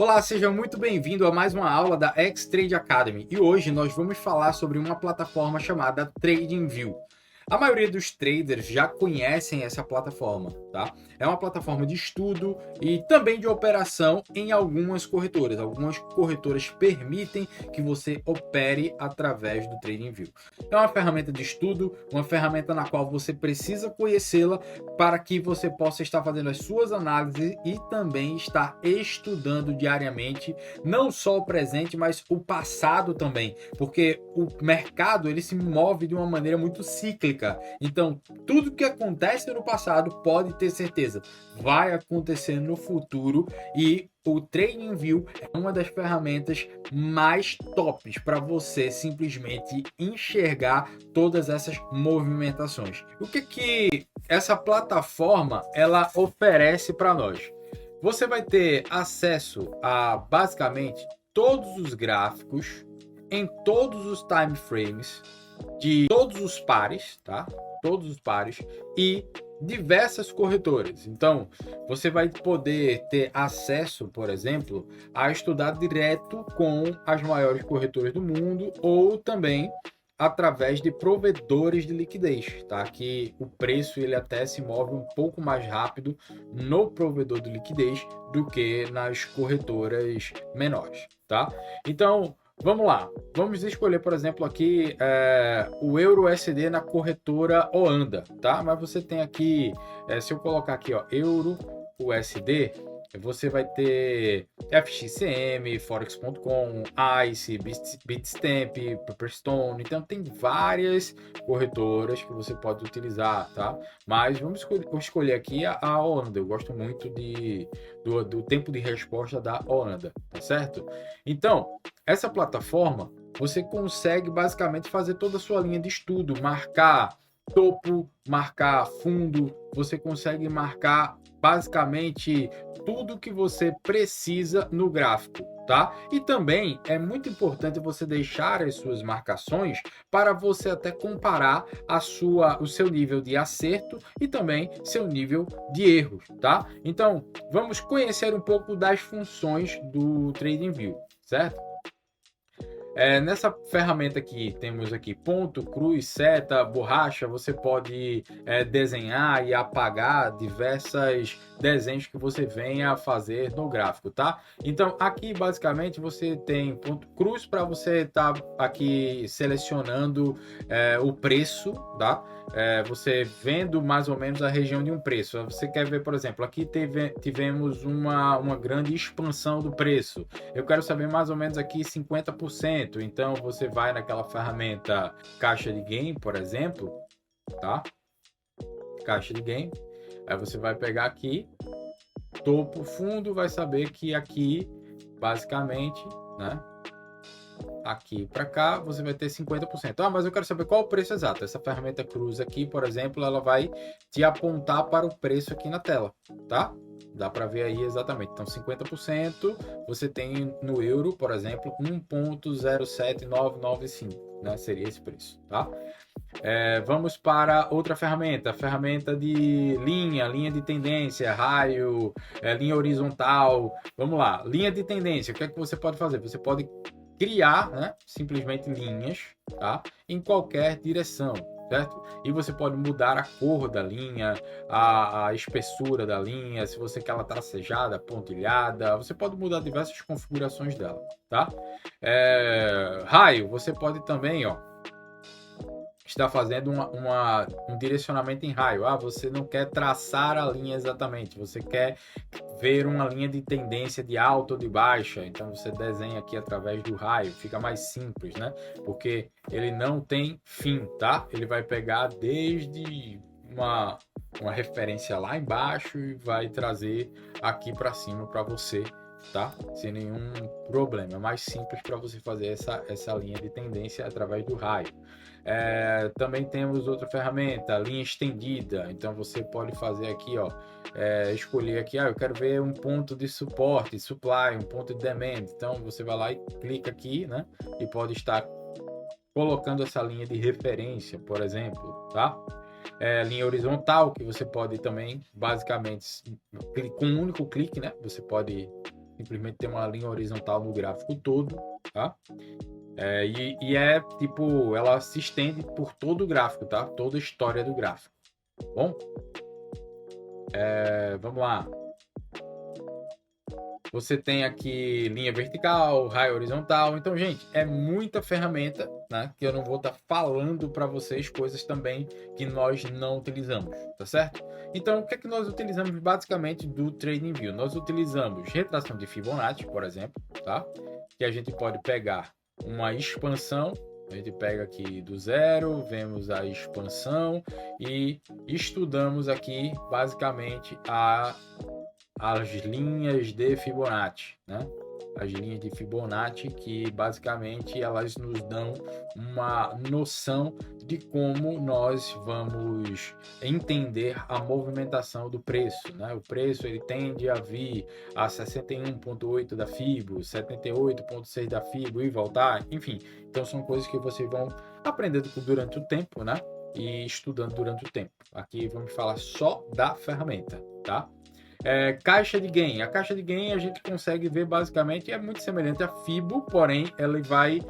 Olá, seja muito bem-vindo a mais uma aula da X-Trade Academy e hoje nós vamos falar sobre uma plataforma chamada TradingView. A maioria dos traders já conhecem essa plataforma, tá? É uma plataforma de estudo e também de operação em algumas corretoras. Algumas corretoras permitem que você opere através do TradingView. É uma ferramenta de estudo, uma ferramenta na qual você precisa conhecê-la para que você possa estar fazendo as suas análises e também estar estudando diariamente, não só o presente, mas o passado também, porque o mercado ele se move de uma maneira muito cíclica. Então, tudo que acontece no passado, pode ter certeza, vai acontecer no futuro e o TradingView é uma das ferramentas mais tops para você simplesmente enxergar todas essas movimentações. O que essa plataforma ela oferece para nós? Você vai ter acesso a basicamente todos os gráficos em todos os time frames de todos os pares, tá? Todos os pares e diversas corretoras. Então, você vai poder ter acesso, por exemplo, a estudar direto com as maiores corretoras do mundo ou também através de provedores de liquidez, tá? Que o preço ele até se move um pouco mais rápido no provedor de liquidez do que nas corretoras menores, tá? Então, vamos lá. Vamos escolher, por exemplo, aqui o Euro USD na corretora Oanda, tá? Mas você tem aqui, se eu colocar aqui, ó, Euro USD, você vai ter FXCM, Forex.com, ICE, Bitstamp, Pepperstone. Então tem várias corretoras que você pode utilizar, tá? Mas vamos escolher aqui a Oanda. Eu gosto muito do tempo de resposta da Oanda, tá certo? Então, essa plataforma, você consegue basicamente fazer toda a sua linha de estudo, marcar topo, marcar fundo, você consegue marcar basicamente tudo que você precisa no gráfico, tá? E também é muito importante você deixar as suas marcações para você até comparar o seu nível de acerto e também seu nível de erros, tá? Então, vamos conhecer um pouco das funções do TradingView, certo? Nessa ferramenta aqui, temos aqui ponto, cruz, seta, borracha. Você pode desenhar e apagar diversos desenhos que você venha a fazer no gráfico, tá? Então, aqui basicamente você tem ponto cruz para você estar aqui selecionando o preço, tá? Você vendo mais ou menos a região de um preço. Você quer ver, por exemplo, aqui tivemos uma grande expansão do preço. Eu quero saber mais ou menos aqui 50%. Então você vai naquela ferramenta caixa de gain, por exemplo, tá? Caixa de gain. Aí você vai pegar aqui, topo, fundo, vai saber que aqui, basicamente, né? Aqui para cá, você vai ter 50%. Ah, mas eu quero saber qual o preço exato. Essa ferramenta cruz aqui, por exemplo, ela vai te apontar para o preço aqui na tela, tá? Dá para ver aí exatamente. Então, 50% você tem no euro, por exemplo, 1,07995, né? Seria esse preço, tá? Vamos para outra ferramenta, a ferramenta de linha de tendência, raio, linha horizontal. Vamos lá, linha de tendência. O que é que você pode fazer? Você pode criar, né, simplesmente linhas, tá? Em qualquer direção, certo? E você pode mudar a cor da linha, a espessura da linha, se você quer ela tracejada, pontilhada, você pode mudar diversas configurações dela, tá? Raio, você pode também, ó, está fazendo um direcionamento em raio. Você não quer traçar a linha exatamente, você quer ver uma linha de tendência de alta ou de baixa, então você desenha aqui através do raio, fica mais simples, né? Porque ele não tem fim, tá? Ele vai pegar desde uma referência lá embaixo e vai trazer aqui para cima para você, tá? Sem nenhum problema. É mais simples para você fazer essa linha de tendência através do raio. Também temos outra ferramenta, linha estendida. Então você pode fazer aqui, ó, escolher aqui, eu quero ver um ponto de suporte, supply, um ponto de demand. Então você vai lá e clica aqui, né? E pode estar colocando essa linha de referência, por exemplo, tá? Linha horizontal, que você pode também, basicamente, com um único clique, né? Você pode simplesmente tem uma linha horizontal no gráfico todo, tá? Tipo, ela se estende por todo o gráfico, tá? Toda a história do gráfico. Bom, vamos lá. Você tem aqui linha vertical, raio horizontal. Então, gente, é muita ferramenta, né? Que eu não vou estar falando para vocês coisas também que nós não utilizamos, tá certo? Então, o que é que nós utilizamos basicamente do TradingView? Nós utilizamos retração de Fibonacci, por exemplo, tá? Que a gente pode pegar uma expansão. A gente pega aqui do zero, vemos a expansão e estudamos aqui basicamente as linhas de Fibonacci, né? As linhas de Fibonacci que basicamente elas nos dão uma noção de como nós vamos entender a movimentação do preço, né? O preço ele tende a vir a 61,8 da Fibo, 78,6 da Fibo e voltar, enfim. Então são coisas que vocês vão aprendendo durante o tempo, né? E estudando durante o tempo. Aqui vamos falar só da ferramenta, tá? Caixa de gain. A caixa de gain a gente consegue ver basicamente, é muito semelhante à Fibo, porém ela vai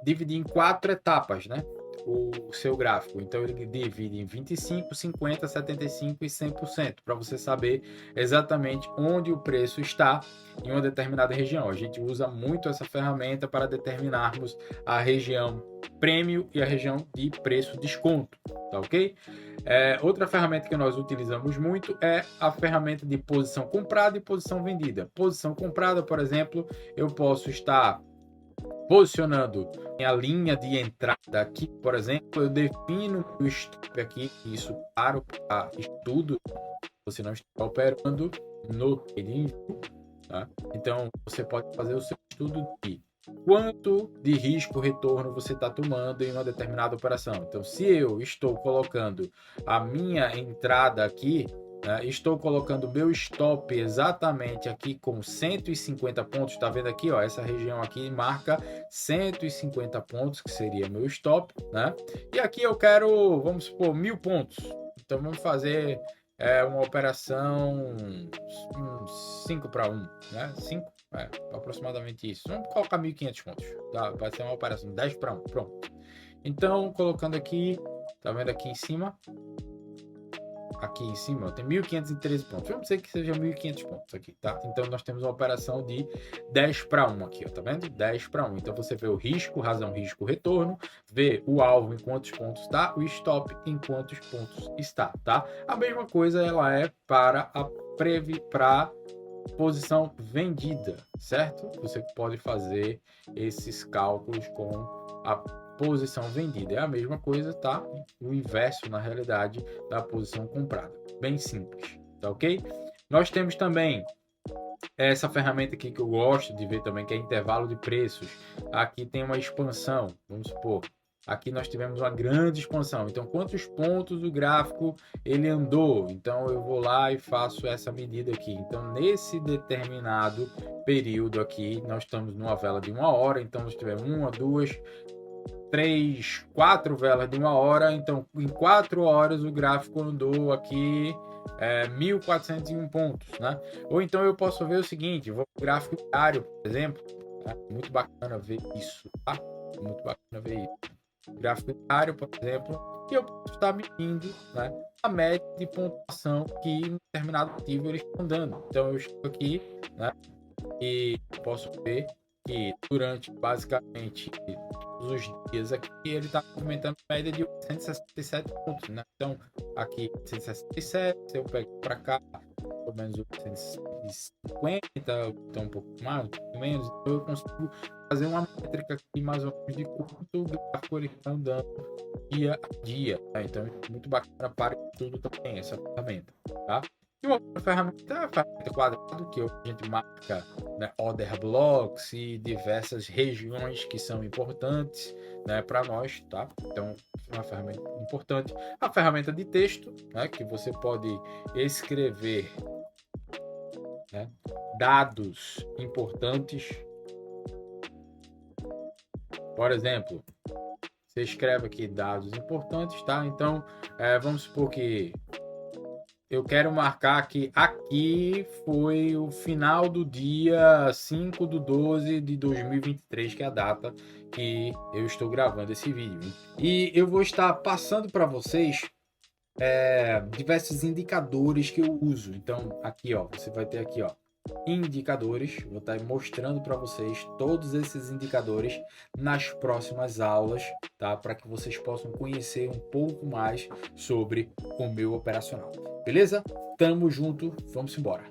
dividir em 4 etapas, né? O seu gráfico. Então ele divide em 25, 50, 75 e 100%, para você saber exatamente onde o preço está em uma determinada região. A gente usa muito essa ferramenta para determinarmos a região prêmio e a região de preço desconto, tá ok? Outra ferramenta que nós utilizamos muito é a ferramenta de posição comprada e posição vendida. Posição comprada, por exemplo, eu posso estar posicionando a linha de entrada aqui, por exemplo, eu defino o stop aqui, isso claro para estudo, você não está operando no TradingView, tá? Então você pode fazer o seu estudo de quanto de risco retorno você está tomando em uma determinada operação. Então, se eu estou colocando a minha entrada aqui, né, estou colocando o meu stop exatamente aqui com 150 pontos, está vendo aqui, ó, essa região aqui marca 150 pontos, que seria meu stop, né? E aqui eu quero, vamos supor, 1000 pontos. Então, vamos fazer uma operação 5 para 1, né? 5 aproximadamente isso. Vamos colocar 1.500 pontos. Tá? Vai ser uma operação 10 para 1. Pronto. Então, colocando aqui, tá vendo aqui em cima? Aqui em cima tem 1.513 pontos. Vamos dizer que seja 1.500 pontos aqui, tá? Então, nós temos uma operação de 10 para 1 aqui, ó, tá vendo? 10 para 1. Então, você vê o risco, razão, risco, retorno, vê o alvo em quantos pontos está, o stop em quantos pontos está, tá? A mesma coisa ela é para a posição vendida, certo? Você pode fazer esses cálculos com a posição vendida. É a mesma coisa, tá? O inverso, na realidade, da posição comprada. Bem simples, tá ok? Nós temos também essa ferramenta aqui que eu gosto de ver também, que é intervalo de preços. Aqui tem uma expansão, vamos supor. Aqui nós tivemos uma grande expansão. Então, quantos pontos o gráfico ele andou? Então, eu vou lá e faço essa medida aqui. Então, nesse determinado período aqui, nós estamos numa vela de 1 hora. Então, nós tivemos 1, 2, 3, 4 velas de 1 hora. Então, em 4 horas, o gráfico andou aqui 1.401 pontos, né? Ou então eu posso ver o seguinte, vou o gráfico diário, por exemplo. Tá? Muito bacana ver isso, tá? Muito bacana ver isso. Gráfico diário, por exemplo, e eu posso estar medindo, né, a média de pontuação que em determinado ativo eles estão dando. Então eu estou aqui, né, e posso ver que durante basicamente todos os dias aqui ele está movimentando média de 867 pontos, né? Então aqui 167, se eu pego para cá pelo menos 850, então um pouco mais, um pouco menos, então eu consigo fazer uma métrica aqui mais ou menos de quanto o gráfico ele está andando dia a dia, tá? Então é muito bacana para tudo também essa ferramenta, tá? E uma outra ferramenta é a ferramenta quadrado, que a gente marca, né, order blocks e diversas regiões que são importantes, né, para nós, tá? Então, é uma ferramenta importante. A ferramenta de texto, né, que você pode escrever, né, dados importantes. Por exemplo, você escreve aqui dados importantes, tá? Então, vamos supor que eu quero marcar que aqui foi o final do dia 5/12 de 2023, que é a data que eu estou gravando esse vídeo. E eu vou estar passando para vocês diversos indicadores que eu uso. Então, aqui, ó, você vai ter aqui, ó, indicadores. Vou estar mostrando para vocês todos esses indicadores nas próximas aulas, tá? Para que vocês possam conhecer um pouco mais sobre o meu operacional. Beleza? Tamo junto, vamos embora.